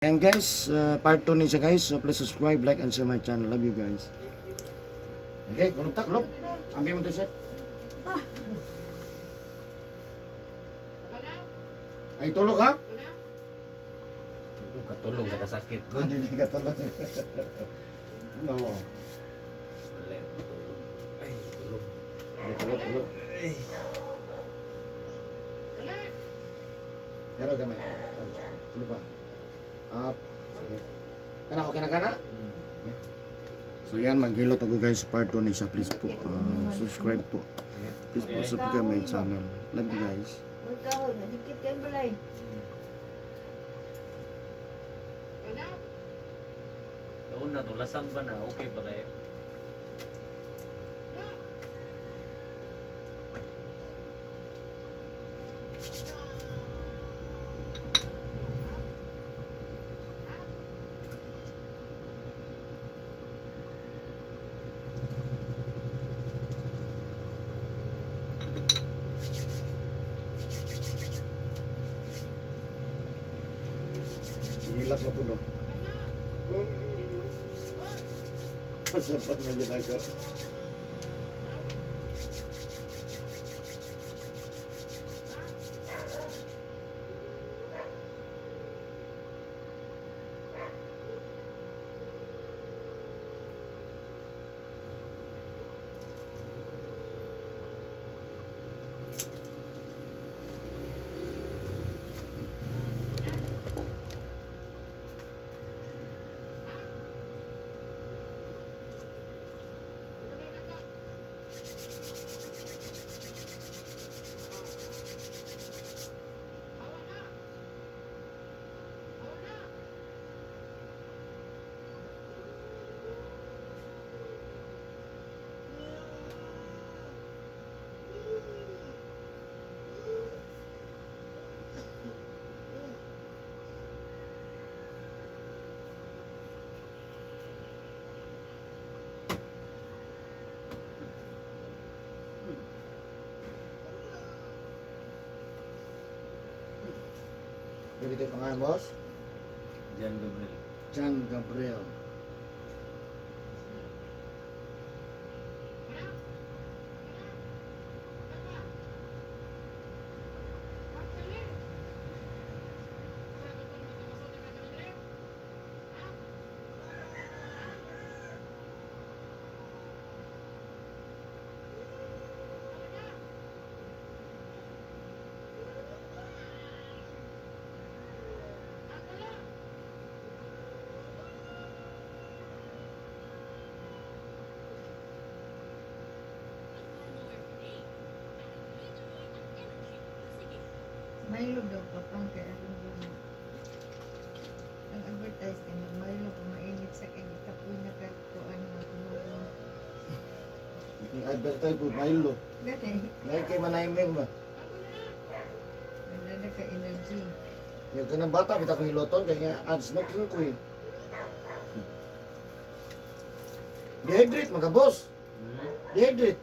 And guys, part 2 ni siya guys. So please subscribe, like, and share my channel. Love you guys. Okay, kulog tak, kulog. Ambil mo to set. Ay, tulog ha? Katulog sa kasakit ko. Hindi ka tulog. No. Ay, tulog. Ay, tulog. Pero gamay. Tulog pa. Up. Sige. Kana ko, kana. So yan, maghilot ako guys sa part 2 ni siya. Please po, subscribe po. Please po, subscribe my channel. Love you guys. Magkahon, nadikit kayo balay. Noon na to, lasang ba na? Okay ba kayo? Hilap na po no. Pasapat na ginagawa. Jadi ito yung pangalan, boss? Jan Gabriel. John Gabriel. Milo daw kapang kaya ang advertise din ng Milo kung mainit sa kanya kapoy na katuan mga tumulong. Yung advertise po, Milo. Gani, Ngayon kay Manayiming ba? wala na ka energy. Yung kanang bata, kita kong iloton, kaya ads na king ko eh. Dehydrate, mga boss. Dehydrate.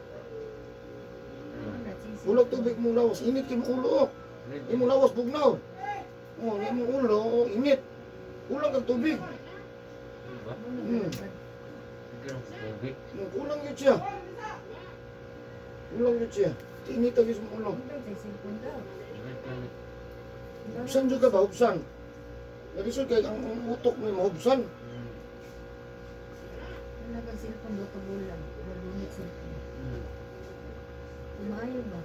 Ulog tubig mong lawas, init yung ulo. Imong lawas bugnaw. Oh, imong ulo, init. Kulang kag tubig. Diba? Nagkaroon sa tubig. Kulang yun siya. Kulang yun siya. Init ang isang ulo. Hubsan juga ba, hubsan? Narisod kay ang utok mo yung hubsan. Wala ka cellphone, buto bulan. Malunit cellphone. Umayo ba?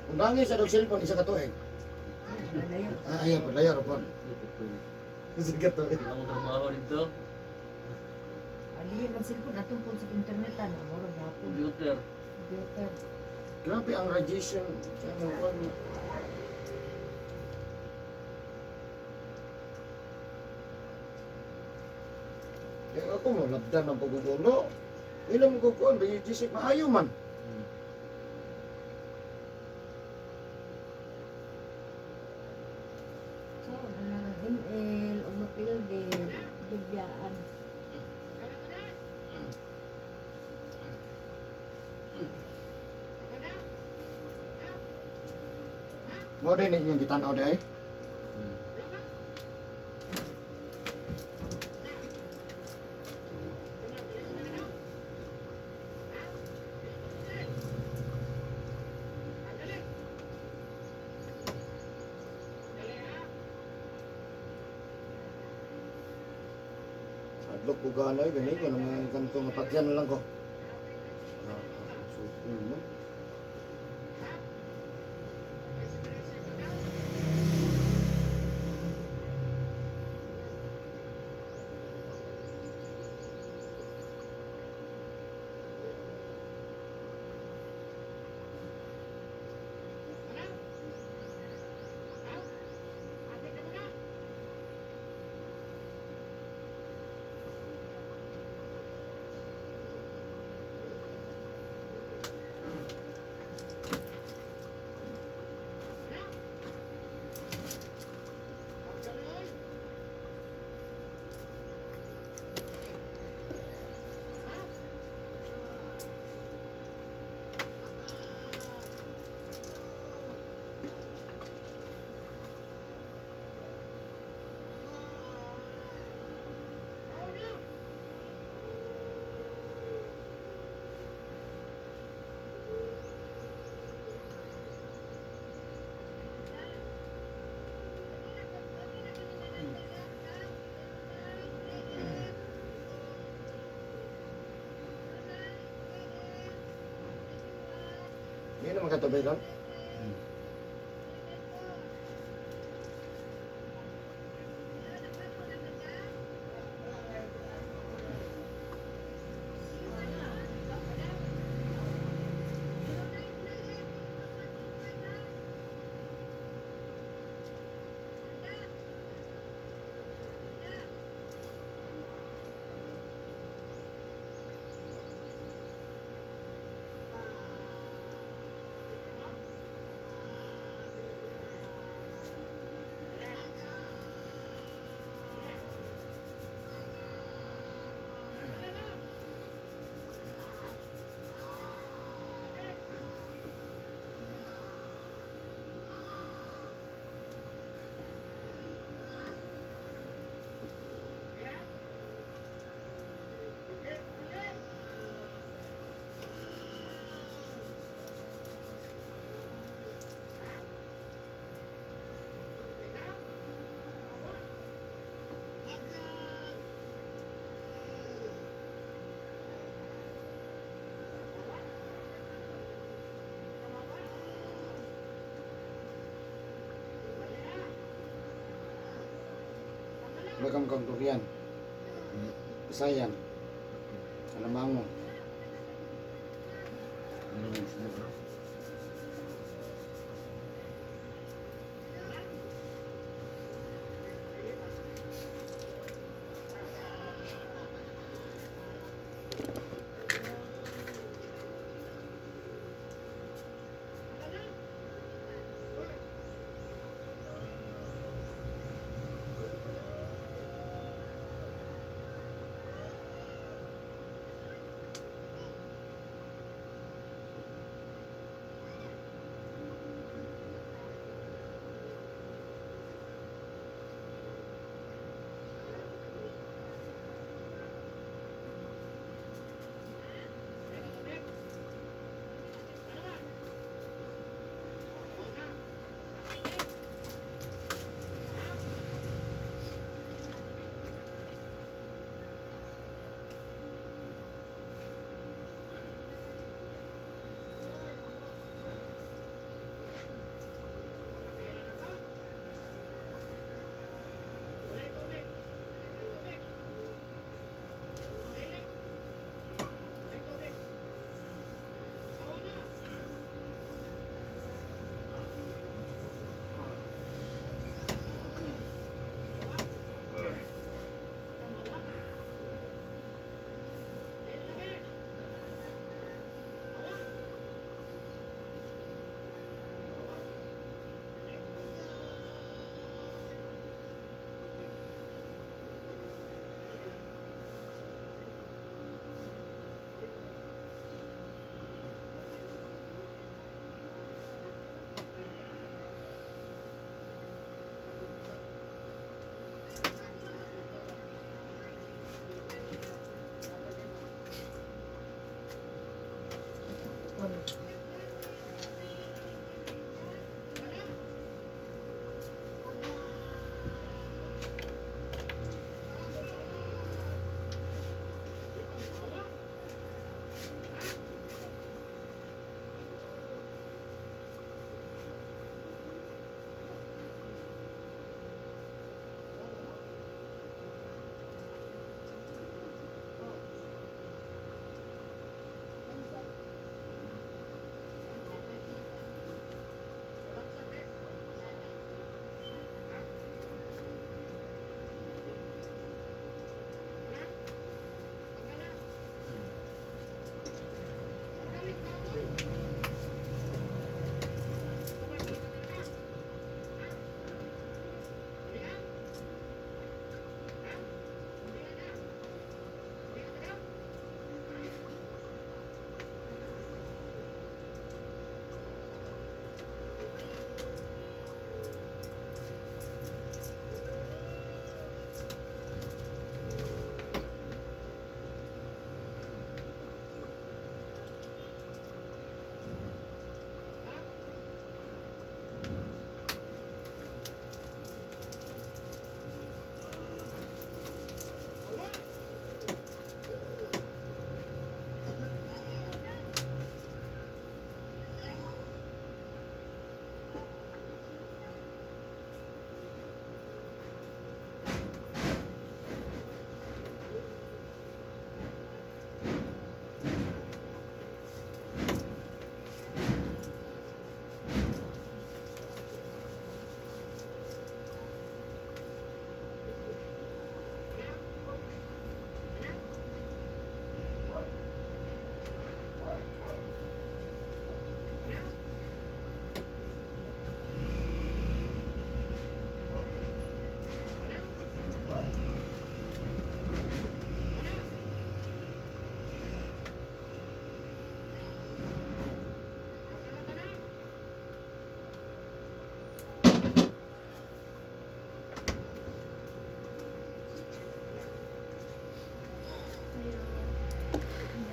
Kung nangis sa dog cellphone, isa ka to eh. Malayo. Ayan po, layar po. Isa ka to eh. Ang trabaho dito, Aliyo ang cellphone, atong po sa internet, ano? Mura gapon. computer. Computer. Grabe ang radiation. Sa ano, kaya ako mo, labdan ng pagugulo. Ilang mo kukuhan, ba yung gisik maayo man. So, ano, ML, o mapilde, dugyaan. Mo din yung gitanaw day. Adlok ko gano'y, ganito naman kanto nga patyan lang ko. So, no? Hindi naman katabi doon. Bagam kang durian. Isayan. Alamango. Ano yung sunod, no?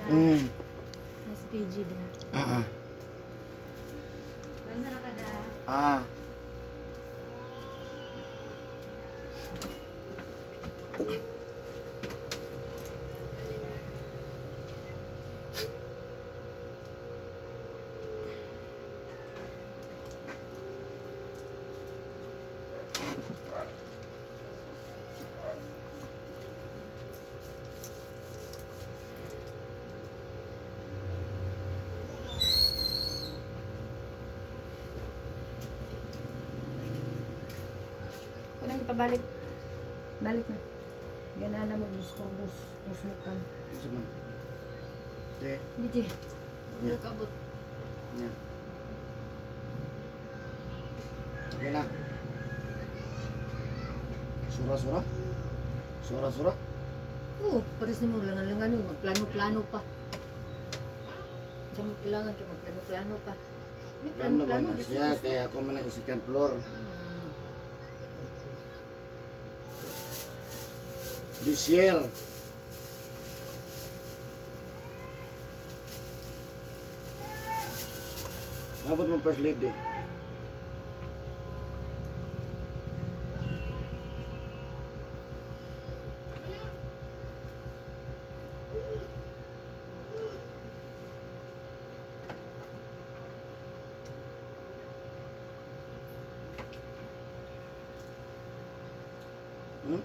Mas PG na. Ah. Basta na kada. Ah. Kulang ipabalik. Balik na. Gana na mo gusto musukan. Isa man. Okay. Hindi. Yeah. Kabot. Yan. Okay na. Sura-sura? Sura-sura? Oo, pares ni mo langan-langan mo. Magplano-plano pa. Sa mo kailangan ka magplano-plano pa. May Plano ba plano-plano. na siya? Kaya ako man ang second floor. This year. Abot mo first lady. Hmm?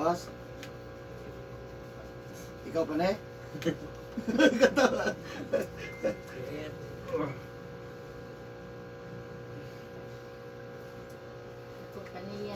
Boss? Ikaw pa na eh? Kaya, Ito kaniya.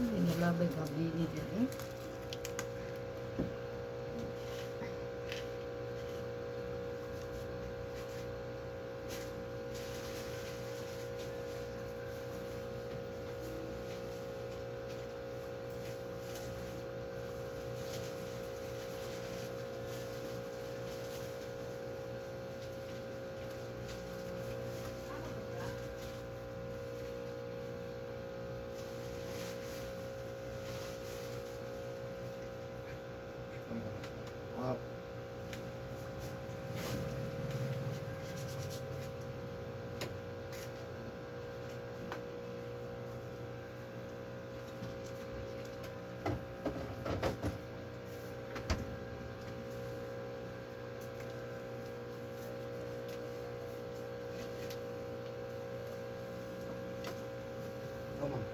Hindi nalabay gabi ni din eh. Ah, come on.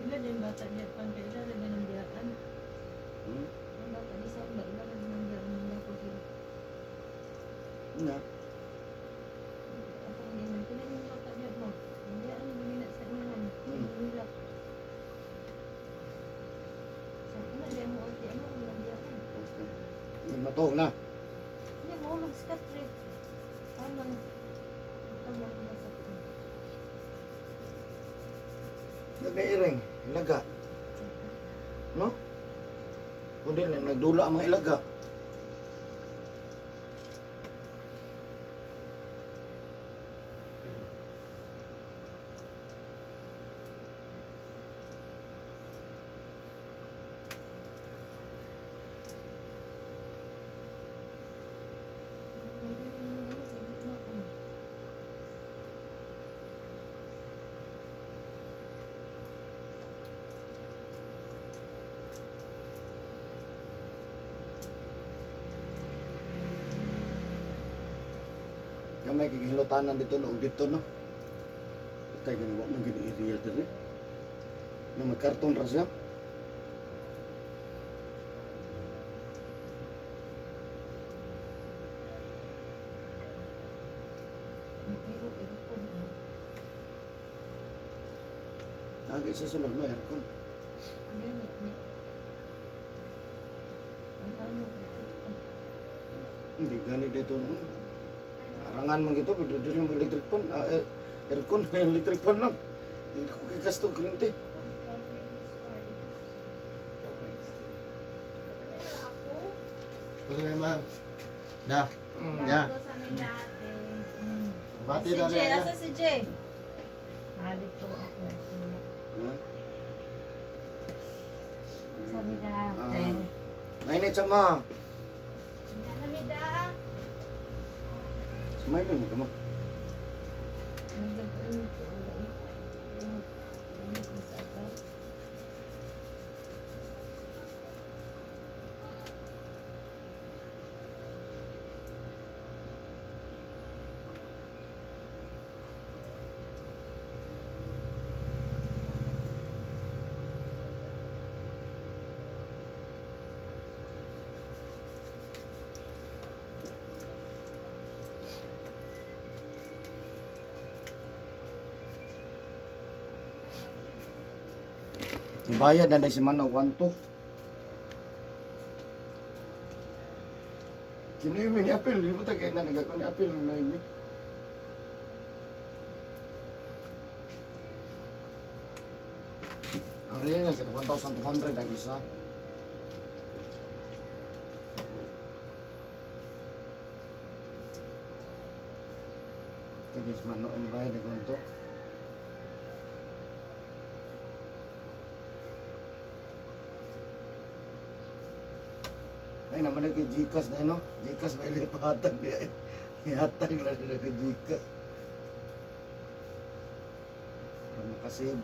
Wala din bata niya pandai dah dengan biarkan. Hmm? Ang bata ni sa ba ila dengan biarkan niya ko sila. Nga. Ako hindi man pala yung bata niya mo. Hindi ano gina sa iman. Nila. Sa na dia mo ati ano lang biarkan. Okay. Matong na. Niya mo mag-scat Nagairing, ilaga. No? Kundi na nagdula ang mga ilaga. Yung may kikilutanan dito no, dito no. Kaya ginawa mong gini-area dito. Na magkarton ra siya. Lagi sa sulod no, aircon. Hindi gani dito no. Arangan man gitu, pero dito yung electric pan, aircon, electric pan lang. Hindi ko kikas to, kuryente. Pwede naman. Da. Ya. Bati Si na Jay, rin. asa si Jay? Ah, dito ako. Ha? Sabi na. Ah. Mainit sama. Namida. Sumayin mo ka mo. Bayad na si Mano 1-2. Kini yung mini apel, di mo tagay na nagako ni apel na ini. Ang rin na, 1,200 ang isa. Kaya si Mano ang bayad na ganito. Ay naman nag Gcash na no? Gcash may lipahatag niya. Ihatag lang na nag Gcash. Para makasave.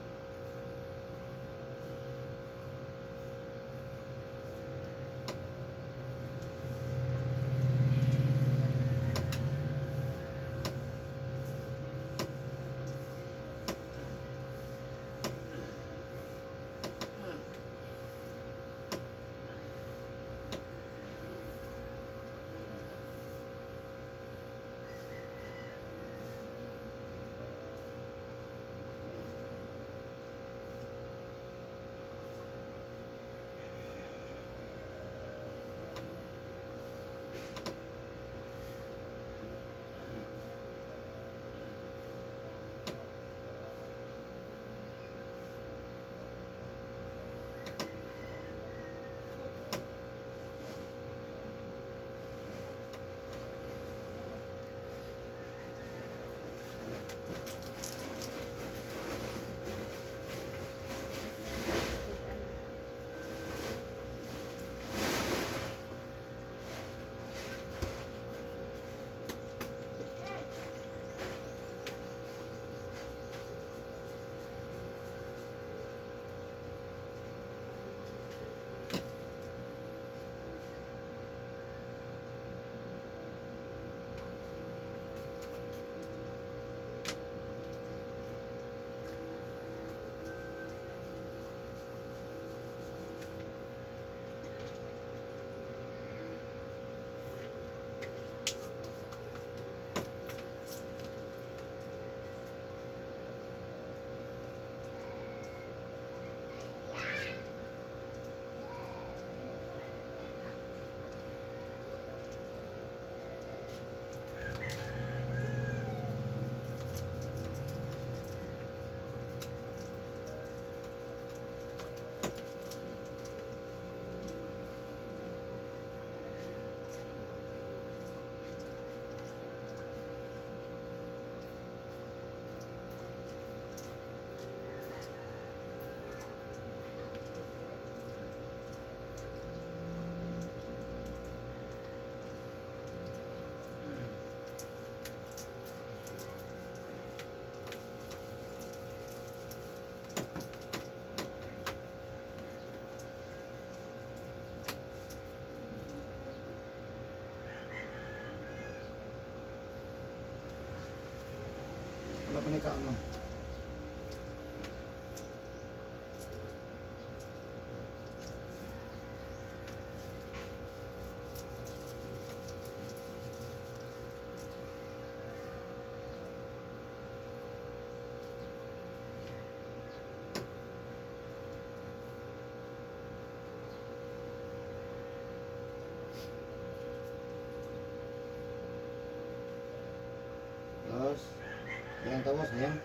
Sayang tawa, sayang.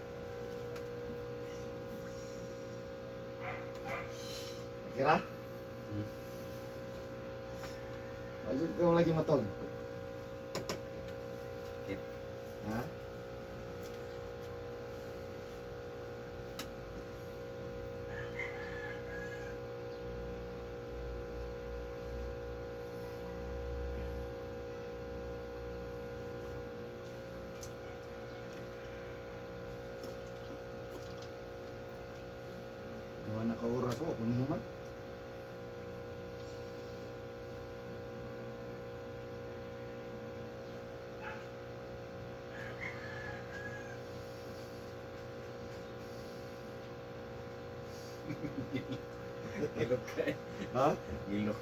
Kira? Wajib kau lagi matol. Sakit. Ha? Gawa na ka oras ko, kunin mo man. Ilok ka eh. Ha? Ilok.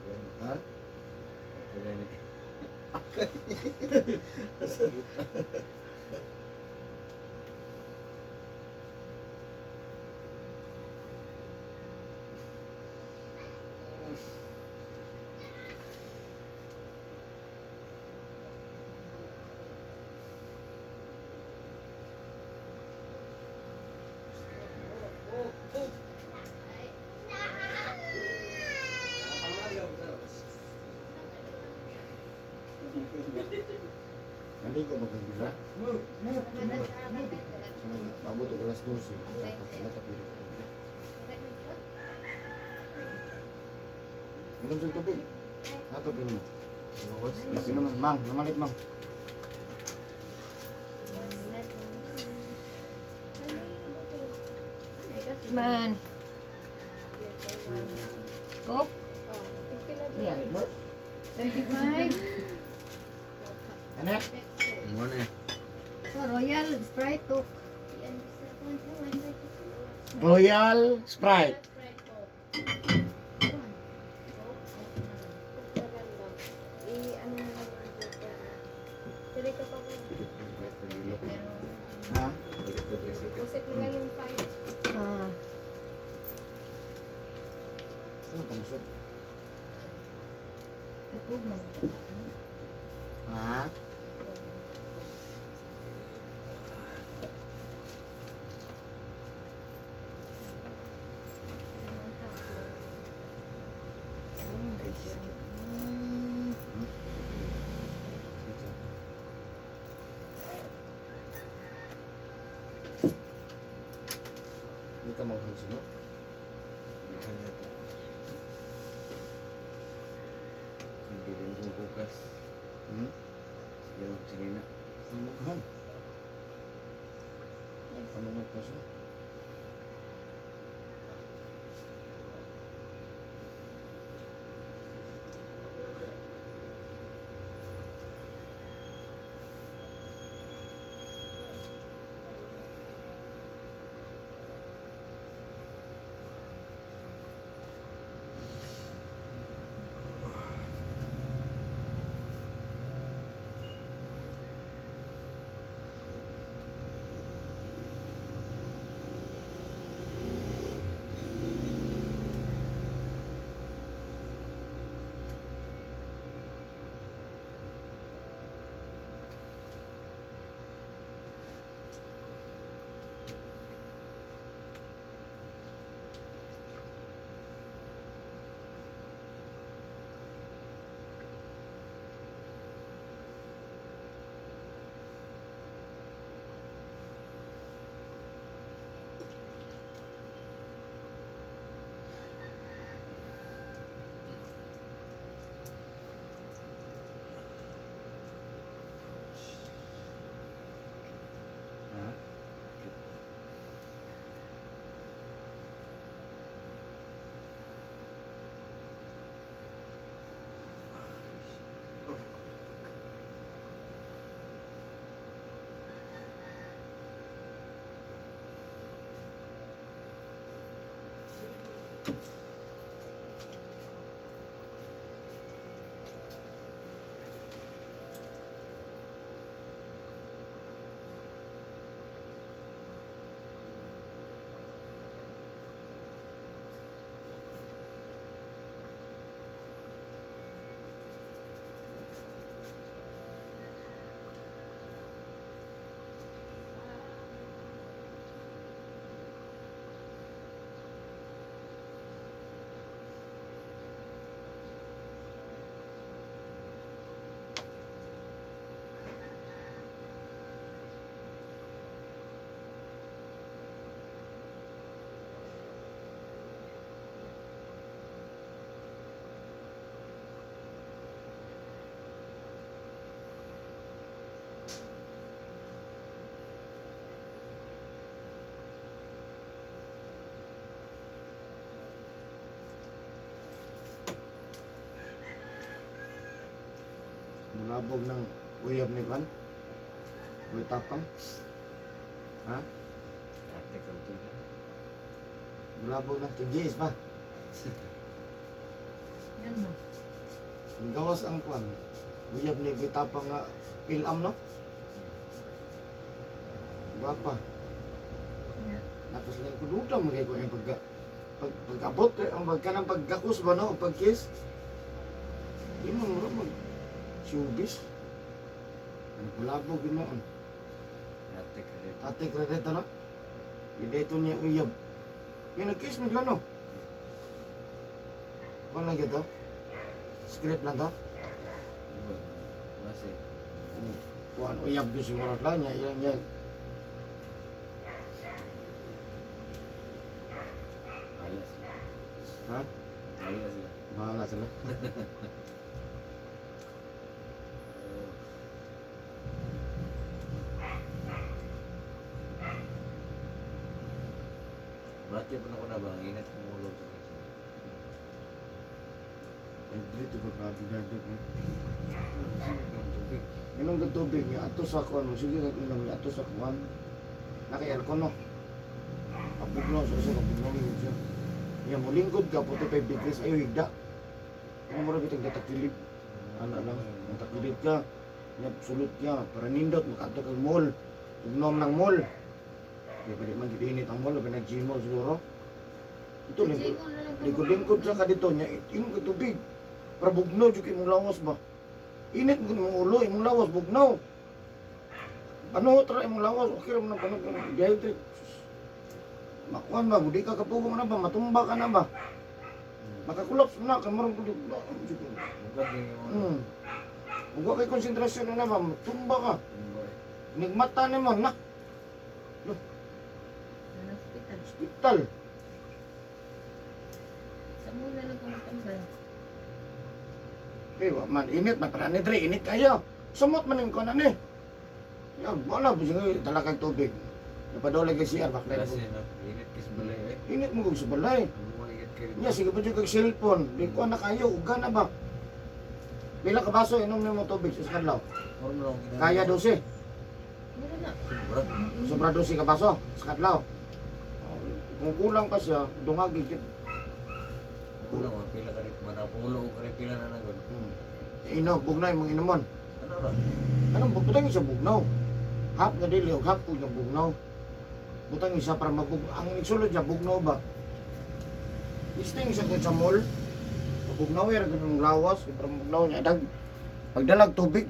Ayan. Ha? Ayan. Naligo ba kang bila? Abot ko alas 12. Dapat sila tapos. Minum sa tubig. Ato pinum. Pinum, mang, namalit mang. Man. Coke? Yeah. 25. Ano? Ano na eh? So, Royal Sprite Coke. Royal Sprite. Ha? Ah, Ano tamusod? ito man. Ha? Hindi ka maghansin, no? Hindi rin kong bukas. Hmm? Sige na. Maghan. Ano mo pa siya? Labog ng uyab ni Van. Uy tapang. Ha? Ate ka ito. Labog ng tigis pa. Yan mo. Ang gawas ang kwan. Uyab ni bitapang nga pilam no? Guwapa. Tapos lang ko duda mo kayo yung pagkabot, ang pagkanang pagkakus ba no, pagkis. Yun mo mo showbiz. Ano palabog yun noon. Ate ka rin. Ate kredito no? Ideto niya uyab. Yung nag-kiss mo no? Kung lang ito? Script lang to? Kasi, Kuhan uyab doon siguro lang niya. Yan. wala sila. Ha? Wala sila. Bahala sila. Bakit pa na ko na ba? Ang ingat ng ulo ko. Dito ko grabe. Ang tubig. Inom ng tubig niya, ato sa kuhan mo. Sige, inom niya, ato sa kuhan. Naki-aircon no. Kapuglaw, so kapuglaw yun siya. Yan mo, lingkod ka, 45 degrees, ayaw higda. Ano mo rin itong tatakilid? Ano lang, tatakilid ka. Yan, sulot ka, para nindot, makato kang mall. Ugnom ng mall. Kaya pwede man init ang mall, pinag-gym mall siguro. Ito, lingkod siya ka dito niya, inom ka tubig. Para bugnaw, dyan imong lawas ba? Init mo imong ulo, imong lawas, bugnaw. Ano, tara imong lawas, okay rin mo na panog, dehydrate. Makuan ba, budi ka kapugo mo na ba, matumba ka na ba? Makakulaps mo na, kamarang kulit ba? Bukad din yung ulo. Huwag ka kay konsentrasyon na ba, matumba ka. Ang boy. Nigmata ni mo, na, Sa hospital. hospital. Sa muna lang kung matambal. Eh, wa man, init, maparani dre, init kayo. Sumot man yung kunan eh. Yan, wala po siya, talakang tubig. Napadolay kay CR, bakla Kasi na, init kis balay eh. Init mo kung sa balay. Ang mga ingat ka rin. Nya, sige pa dyan kag cellphone. Di ko na kayo, uga na ba? Pila ka baso, inom niyo mo tubig sa kadlaw. Parang lang ginagawa. Kaya 12. Meron na. Sobra. Sobra 12 ka baso sa kadlaw. Kung kulang pa siya, dungag gigit. Kulang mga pila ka rin. Manapulo ka rin pila na nagon. Inom, bugnay mong inomon. Ano ra? Anong butang isa bugnaw? Hap nga dili, o hap po yung bugnaw. Butang isa para mabug... Ang sulod niya, bugnaw ba? Isting isa ko sa mall. Bugnaw, yung lawas, yung bugnaw niya. Pagdalag tubig,